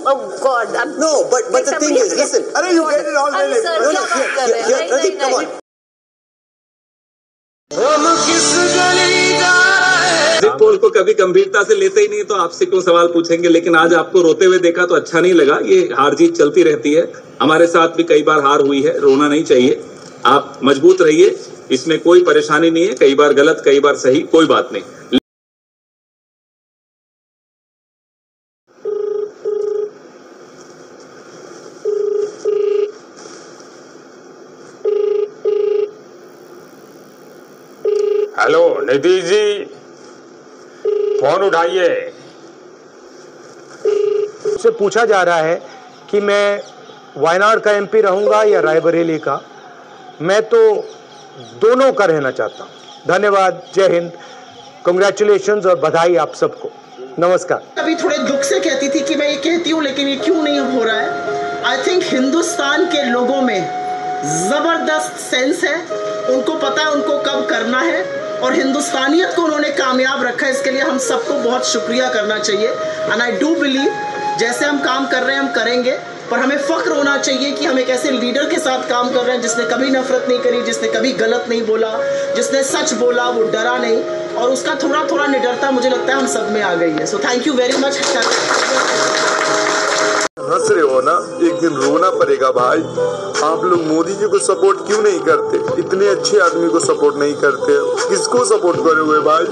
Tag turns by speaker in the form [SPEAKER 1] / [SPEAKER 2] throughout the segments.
[SPEAKER 1] Oh God,
[SPEAKER 2] No, but the thing is, listen.
[SPEAKER 3] अरे you get it all
[SPEAKER 1] I'm
[SPEAKER 3] very
[SPEAKER 1] sir, क्या बात कर रहे हैं?
[SPEAKER 2] Pradeep, come on.
[SPEAKER 4] पोल को कभी गंभीरता से लेते ही नहीं तो आपसे क्यों सवाल पूछेंगे, लेकिन आज आपको रोते हुए देखा तो अच्छा नहीं लगा। ये हार जीत चलती रहती है, हमारे साथ भी कई बार हार हुई है, रोना नहीं चाहिए। आप मजबूत रहिए, इसमें कोई परेशानी नहीं है। कई बार गलत, कई बार सही, कोई बात नहीं।
[SPEAKER 5] हेलो नीतीश जी, फोन उठाइए।
[SPEAKER 6] से पूछा जा रहा है कि मैं वायनाड का एमपी रहूंगा या रायबरेली का। मैं तो दोनों का रहना चाहता हूं। धन्यवाद, जय हिंद, कंग्रेचुलेशंस और बधाई आप सबको। नमस्कार।
[SPEAKER 7] अभी थोड़े दुख से कहती थी कि मैं ये कहती हूँ लेकिन ये क्यों नहीं हो रहा है। आई थिंक हिंदुस्तान के लोगों में जबरदस्त सेंस है, उनको पता है उनको कब करना है और हिंदुस्तानियत को उन्होंने कामयाब रखा है। इसके लिए हम सबको बहुत शुक्रिया करना चाहिए। एंड आई डू बिलीव जैसे हम काम कर रहे हैं हम करेंगे, पर हमें फख्र होना चाहिए कि हम एक ऐसे लीडर के साथ काम कर रहे हैं जिसने कभी नफरत नहीं करी, जिसने कभी गलत नहीं बोला, जिसने सच बोला, वो डरा नहीं, और उसका थोड़ा थोड़ा निडरता मुझे लगता है हम सब में आ गई है। So thank you very much.
[SPEAKER 3] हंस रहे हो ना, एक दिन रोना पड़ेगा भाई। आप लोग मोदी जी को सपोर्ट क्यों नहीं करते? इतने अच्छे आदमी को सपोर्ट नहीं करते, किसको सपोर्ट करोगे भाई?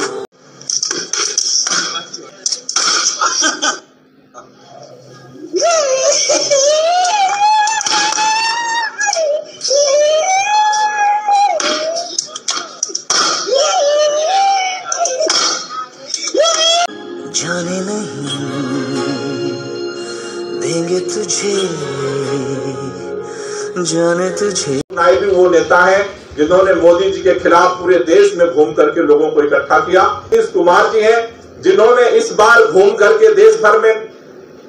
[SPEAKER 8] जाने नहीं देंगे तुझे, जाने तुझे।
[SPEAKER 9] नायडू वो नेता है जिन्होंने मोदी जी के खिलाफ पूरे देश में घूम करके लोगों को इकट्ठा किया। नीतीश कुमार जी हैं जिन्होंने इस बार घूम करके देश भर में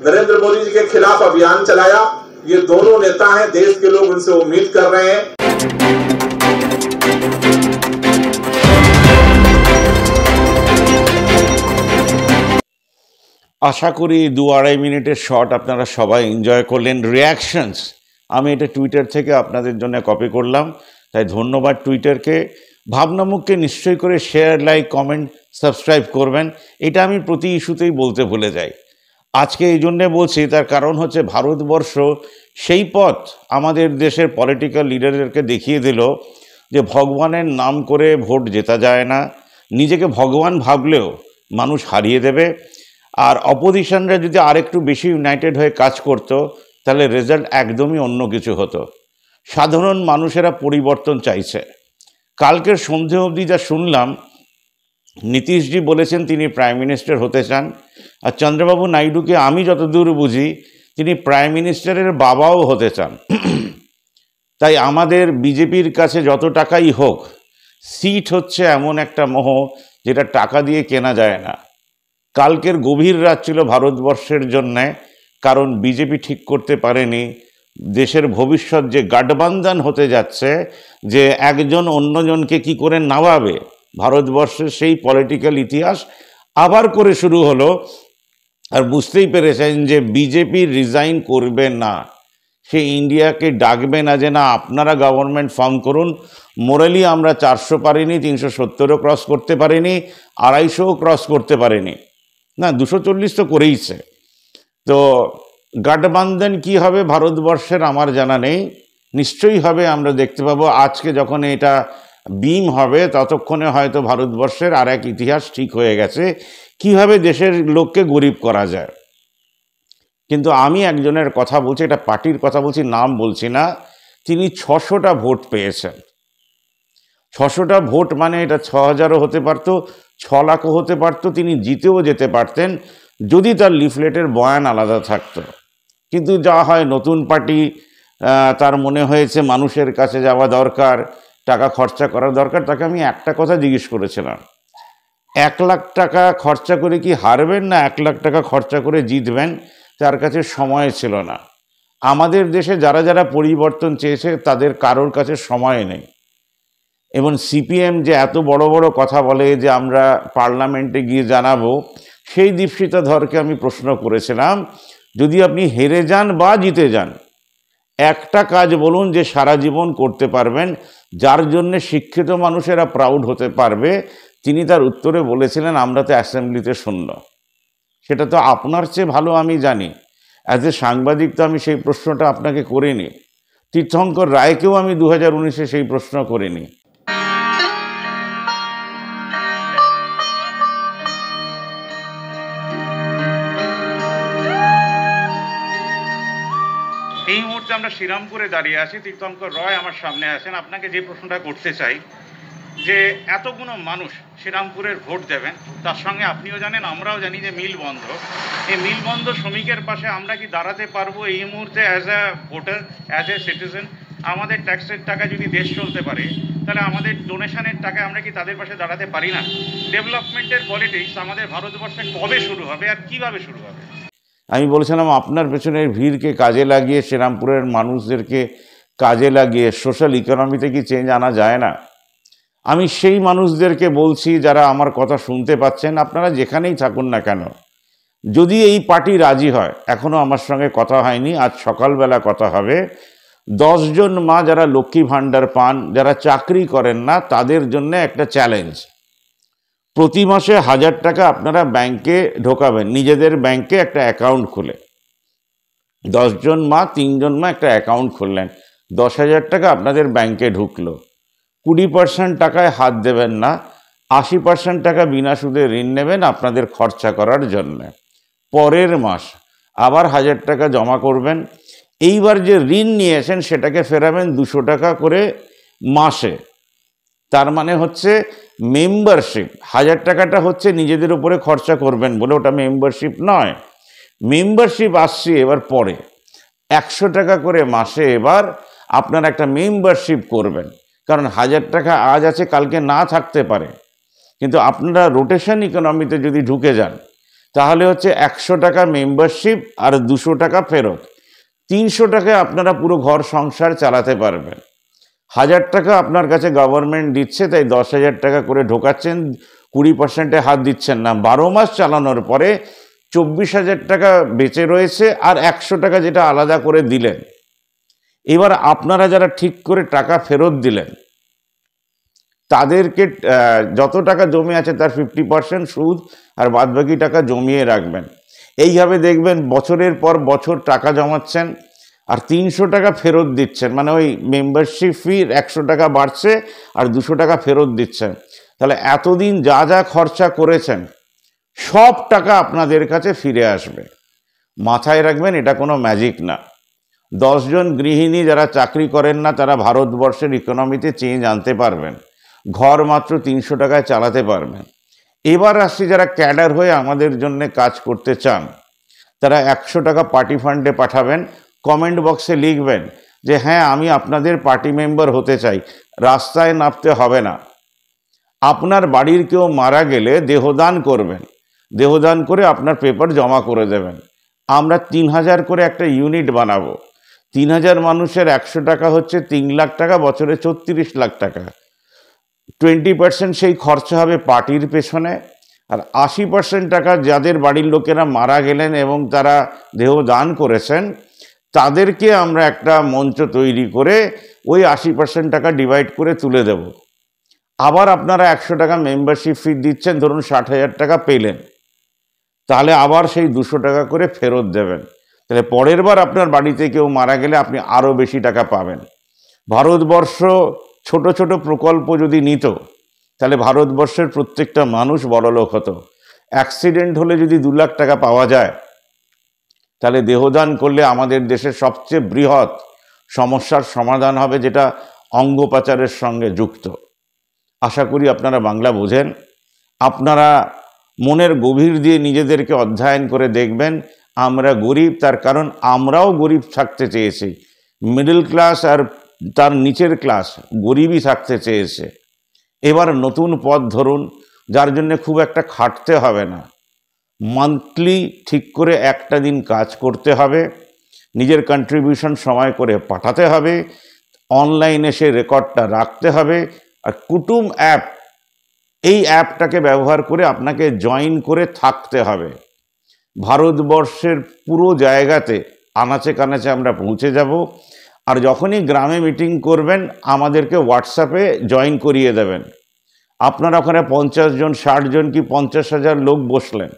[SPEAKER 9] नरेंद्र मोदी जी के खिलाफ अभियान चलाया। ये दोनों नेता हैं, देश के लोग उनसे उम्मीद कर रहे हैं।
[SPEAKER 10] আশা করি 2-2.5 মিনিটের শট আপনারা সবাই এনজয় করলেন। রিয়াকশনস আমি এটা টুইটার থেকে আপনাদের জন্য কপি করলাম, তাই ধন্যবাদ টুইটারকে। ভাবনামুখকে নিশ্চয়ই করে শেয়ার, লাইক, কমেন্ট, সাবস্ক্রাইব করবেন। এটা আমি প্রতি ইস্যুতেই বলতে ভুলে যাই। আজকে এই জন্যে বলছি, তার কারণ হচ্ছে ভারতবর্ষ সেই পথ আমাদের দেশের পলিটিক্যাল লিডারদেরকে দেখিয়ে দিল যে ভগবানের নাম করে ভোট জেতা যায় না। নিজেকে ভগবান ভাবলেও মানুষ হারিয়ে দেবে। আর অপোজিশনরা যদি আরেকটু বেশি ইউনাইটেড হয়ে কাজ করত তাহলে রেজাল্ট একদমই অন্য কিছু হতো। সাধারণ মানুষেরা পরিবর্তন চাইছে। কালকের সন্ধে অবধি যা শুনলাম, নীতিশজি বলেছেন তিনি প্রাইম মিনিস্টার হতে চান, আর চন্দ্রবাবু নাইডুকে আমি যতদূর বুঝি তিনি প্রাইম মিনিস্টারের বাবাও হতে চান। তাই আমাদের বিজেপির কাছে যত টাকাই হোক, সিট হচ্ছে এমন একটা মোহ যেটা টাকা দিয়ে কেনা যায় না। কালকের গভীর রাত ছিল ভারতবর্ষের জন্যে, কারণ বিজেপি ঠিক করতে পারেনি দেশের ভবিষ্যৎ যে গাঠবন্ধন হতে যাচ্ছে, যে একজন অন্যজনকে কি করে নামাবে, ভারতবর্ষের সেই পলিটিক্যাল ইতিহাস আবার করে শুরু হলো। আর বুঝতেই পেরেছেন যে বিজেপি রিজাইন করবে না, সে ইন্ডিয়াকে ডাকবে না যে না আপনারা গভর্নমেন্ট ফর্ম করুন। মোরালি আমরা 400 পারিনি, 370ও ক্রস করতে পারিনি, 250ও ক্রস করতে পারিনি, না 240 তো করেইছে। তো গাঠবন্ধন কি হবে ভারতবর্ষের আমার জানা নেই, নিশ্চয়ই হবে, আমরা দেখতে পাবো। আজকে যখন এটা বিম হবে ততক্ষণে হয়তো ভারতবর্ষের আর এক ইতিহাস ঠিক হয়ে গেছে, কিভাবে দেশের লোককে গরিব করা যায়। কিন্তু আমি একজনের কথা বলছি, এটা পার্টির কথা বলছি, নাম বলছি না। তিনি 600টা ভোট পেয়েছেন। 600টা ভোট মানে এটা 6000ও হতে পারতো, 6 লাখও হতে পারতো, তিনি জিতেও যেতে পারতেন যদি তার লিফলেটের বয়ান আলাদা থাকতো। কিন্তু যা হয়, নতুন পার্টি, তার মনে হয়েছে মানুষের কাছে যাওয়া দরকার, টাকা খরচা করা দরকার। তাকে আমি একটা কথা জিজ্ঞেস করেছিলাম, 1 লাখ টাকা খরচা করে কি হারবেন, না 1 লাখ টাকা খরচা করে জিতবেন? তার কাছে সময় ছিল না। আমাদের দেশে যারা যারা পরিবর্তন চেয়েছে তাদের কারোর কাছে সময় নেই। এবং সিপিএম যে এত বড় বড় কথা বলে যে আমরা পার্লামেন্টে গিয়ে জানাবো, সেই দীপশিতা ধরকে আমি প্রশ্ন করেছিলাম যদি আপনি হেরে যান বা জিতে যান, একটা কাজ বলুন যে সারা জীবন করতে পারবেন, যার জন্য শিক্ষিত মানুষেরা প্রাউড হতে পারবে। তিনি তার উত্তরে বলেছিলেন আমরা তো অ্যাসেম্বলিতে শূন্য। সেটা তো আপনার চেয়ে ভালো আমি জানি। অ্যাজ এ সাংবাদিক তো আমি সেই প্রশ্নটা আপনাকে করিনি। তীর্থঙ্কর রায়কেও আমি 2019-এ সেই প্রশ্ন করিনি। এই মুহূর্তে আমরা শ্রীরামপুরে দাঁড়িয়ে আছি। তীর্থঙ্কর রয় আমার সামনে আছেন। আপনাকে যে প্রশ্নটা করতে চাই যে এতগুলো মানুষ শ্রীরামপুরের ভোট দেবেন, তার সঙ্গে আপনিও জানেন আমরাও জানি যে মিল বন্ধ। এই মিল বন্ধ শ্রমিকের পাশে আমরা কি দাঁড়াতে পারবো এই মুহূর্তে as a voter, as a citizen? আমাদের ট্যাক্সের টাকা যদি দেশ চলতে পারে, তাহলে আমাদের ডোনেশনের টাকা আমরা কি তাদের পাশে দাঁড়াতে পারি না? ডেভেলপমেন্টের পলিটিক্স আমাদের ভারতবর্ষে কবে শুরু হবে আর কিভাবে শুরু হবে? আমি বলছিলাম আপনার পেছনের ভিড়কে কাজে লাগিয়ে, শ্রীরামপুরের মানুষদেরকে কাজে লাগিয়ে সোশ্যাল ইকোনমিতে কি চেঞ্জ আনা যায় না? আমি সেই মানুষদেরকে বলছি যারা আমার কথা শুনতে পাচ্ছেন, আপনারা যেখানেই থাকুন না কেন, যদি এই পার্টি রাজি হয়, এখনও আমার সঙ্গে কথা হয়নি, আজ সকালবেলা কথা হবে, 10 জন মা যারা লক্ষ্মী ভাণ্ডার পান, যারা চাকরি করেন না, তাদের জন্য একটা চ্যালেঞ্জ। প্রতি মাসে 1000 টাকা আপনারা ব্যাংকে ঢোকাবেন, নিজেদের ব্যাংকে একটা অ্যাকাউন্ট খুলে। 10 জন মা, 3 জন মা একটা অ্যাকাউন্ট খুললেন, 10,000 টাকা আপনাদের ব্যাংকে ঢুকলো। 20% টাকায় হাত দেবেন না, 80% টাকা বিনা সুদে ঋণ নেবেন আপনাদের খরচা করার জন্য। পরের মাস আবার 1000 টাকা জমা করবেন। এইবার যে ঋণ নিয়েছেন সেটাকে ফেরাবেন 200 টাকা করে মাসে। তার মানে হচ্ছে মেম্বারশিপ। 1000 টাকাটা হচ্ছে নিজেদের উপরে খরচা করবেন বলে, ওটা মেম্বারশিপ নয়। মেম্বারশিপ আসছে এবার পরে 100 টাকা করে মাসে এবার আপনারা একটা মেম্বারশিপ করবেন। কারণ 1000 টাকা আজ আছে, কালকে না থাকতে পারে। কিন্তু আপনারা রোটেশন ইকোনমিতে যদি ঢুকে যান, তাহলে হচ্ছে 100 টাকা মেম্বারশিপ আর 200 টাকা ফেরত। 300 টাকায় আপনারা পুরো ঘর সংসার চালাতে পারবেন। 1000 টাকা আপনার কাছে গভর্নমেন্ট দিচ্ছে, তাই 10,000 টাকা করে ঢোকাচ্ছেন, 20%-এ হাত দিচ্ছেন না। 12 মাস চালানোর পরে 24,000 টাকা বেঁচে রয়েছে, আর 100 টাকা যেটা আলাদা করে দিলেন। এবার আপনারা যারা ঠিক করে টাকা ফেরত দিলেন, তাদেরকে যত টাকা জমে আছে তার 50% সুদ আর বাদবাকি টাকা জমিয়ে রাখবেন। এইভাবে দেখবেন বছরের পর বছর টাকা জমাচ্ছেন আর 300 টাকা ফেরত দিচ্ছেন। মানে ওই মেম্বারশিপ ফি 100 টাকা বাড়ছে আর 200 টাকা ফেরত দিচ্ছেন। তাহলে এতদিন যা যা খরচা করেছেন সব টাকা আপনাদের কাছে ফিরে আসবে। মাথায় রাখবেন, এটা কোনো ম্যাজিক না। 10 জন গৃহিণী যারা চাকরি করেন না, তারা ভারতবর্ষের ইকোনমিতে চেঞ্জ আনতে পারবেন। ঘর মাত্র 300 টাকায় চালাতে পারবেন। এবার আসছি যারা ক্যাডার হয়ে আমাদের জন্য কাজ করতে চান, তারা 100 টাকা পার্টি ফান্ডে পাঠাবেন। কমেন্ট বক্সে লিখবেন যে হ্যাঁ আমি আপনাদের পার্টি মেম্বার হতে চাই। রাস্তায় নামতে হবে না। আপনার বাড়ির কেউ মারা গেলে দেহদান করবেন, দেহদান করে আপনার পেপার জমা করে দেবেন। আমরা 3000 করে একটা ইউনিট বানাবো। 3000 মানুষের 100 টাকা হচ্ছে 3 লাখ টাকা, বছরে 34 লাখ টাকা। 20% সেই খরচা হবে পার্টির পেছনে, আর 80% টাকা যাদের বাড়ির লোকেরা মারা গেলেন এবং তারা দেহ দান করেছেন, তাদেরকে আমরা একটা মঞ্চ তৈরি করে ওই 80% টাকা ডিভাইড করে তুলে দেব। আবার আপনারা 100 টাকা মেম্বারশিপ ফি দিচ্ছেন, ধরুন 60,000 টাকা পেলেন, তাহলে আবার সেই 200 টাকা করে ফেরত দেবেন। তাহলে পরের বার আপনার বাড়িতে কেউ মারা গেলে আপনি আরও বেশি টাকা পাবেন। ভারতবর্ষ ছোট ছোট প্রকল্প যদি নিত, তাহলে ভারতবর্ষের প্রত্যেকটা মানুষ বড়লোক হতো। অ্যাক্সিডেন্ট হলে যদি 2 লাখ টাকা পাওয়া যায়, তাহলে দেহদান করলে আমাদের দেশের সবচেয়ে বৃহৎ সমস্যার সমাধান হবে, যেটা অঙ্গ পাচারের সঙ্গে যুক্ত। আশা করি আপনারা বাংলা বোঝেন। আপনারা মনের গভীর দিয়ে নিজেদেরকে অধ্যয়ন করে দেখবেন আমরা গরিব, তার কারণ আমরাও গরিব থাকতে চেয়েছি। মিডল ক্লাস আর তার নিচের ক্লাস গরিবই থাকতে চেয়েছে। এবার নতুন পথ ধরুন, যার জন্য খুব একটা খাটতে হবে না। মান্থলি ঠিক করে একটা দিন কাজ করতে হবে, নিজের কন্ট্রিবিউশন সময় করে পাঠাতে হবে, অনলাইনে সে রেকর্ডটা রাখতে হবে। আর কুটুম অ্যাপ, এই অ্যাপটাকে ব্যবহার করে আপনাকে জয়েন করে থাকতে হবে। ভারতবর্ষের পুরো জায়গাতে আনাচে কানাচে আমরা পৌঁছে যাব। আর যখনই গ্রামে মিটিং করবেন আমাদেরকে হোয়াটসঅ্যাপে জয়েন করিয়ে দেবেন। আপনারা ওখানে 50 জন 60 জন কি 50,000 লোক বসলেন,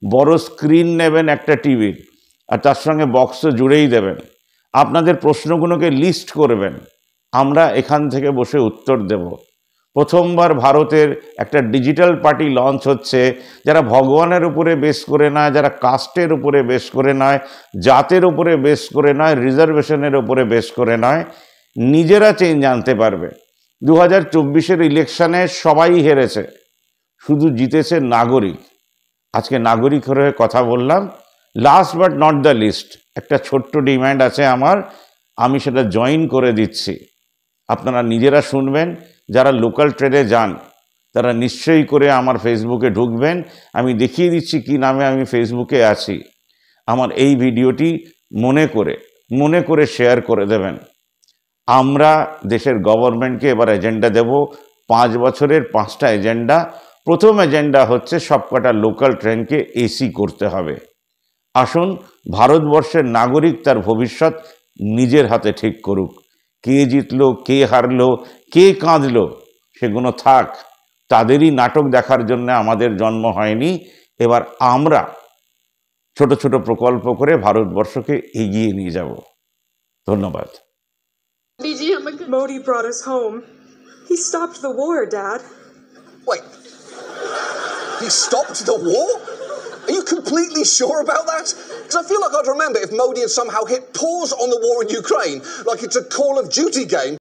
[SPEAKER 10] বড় স্ক্রিন নেবেন একটা টিভির, আর তার সঙ্গে বক্সও জুড়েই দেবেন। আপনাদের প্রশ্নগুলোকে লিস্ট করবেন, আমরা এখান থেকে বসে উত্তর দেব। প্রথমবার ভারতের একটা ডিজিটাল পার্টি লঞ্চ হচ্ছে, যারা ভগবানের উপরে বেস করে নয়, যারা কাস্টের উপরে বেস করে নয়, জাতের উপরে বেস করে নয়, রিজার্ভেশনের উপরে বেস করে নয়, নিজেরা চেঞ্জ আনতে পারবে। 2024-এর ইলেকশনে সবাই হেরেছে, শুধু জিতেছে নাগরিক। আজকে নাগরিক হয়ে কথা বললাম। Last but not the least, একটা ছোট্ট ডিমান্ড আছে আমার, আমি সেটা জয়েন করে দিচ্ছি। আপনারা নিজেরা শুনবেন। যারা লোকাল ট্রেনে যান তারা নিশ্চয়ই করে আমার ফেসবুকে ঢুকবেন। আমি দেখিয়ে দিচ্ছি কি নামে আমি ফেসবুকে আছি। আমার এই ভিডিওটি মনে করে শেয়ার করে দেবেন। আমরা দেশের গভর্নমেন্টকে এবার এজেন্ডা দেব, 5 বছরের 5টা এজেন্ডা। প্রথম এজেন্ডা হচ্ছে সবকটা লোকাল ট্রেনকে এসি করতে হবে। আসুন, ভারতবর্ষের নাগরিক তার ভবিষ্যৎ নিজের হাতে ঠিক করুক। কে জিতলো, কে হারলো, কে কাঁদলো, সেগুলো থাক। তাদেরই নাটক দেখার জন্য আমাদের জন্ম হয়নি। এবার আমরা ছোট ছোট প্রকল্প করে ভারতবর্ষকে এগিয়ে নিয়ে যাব। ধন্যবাদ।
[SPEAKER 1] Modi brought us home. He stopped the war, Dad.
[SPEAKER 2] Wait. He stopped the war? Are you completely sure about that? Because I feel like I'd remember if Modi had somehow hit pause on the war in Ukraine, like it's a Call of Duty game.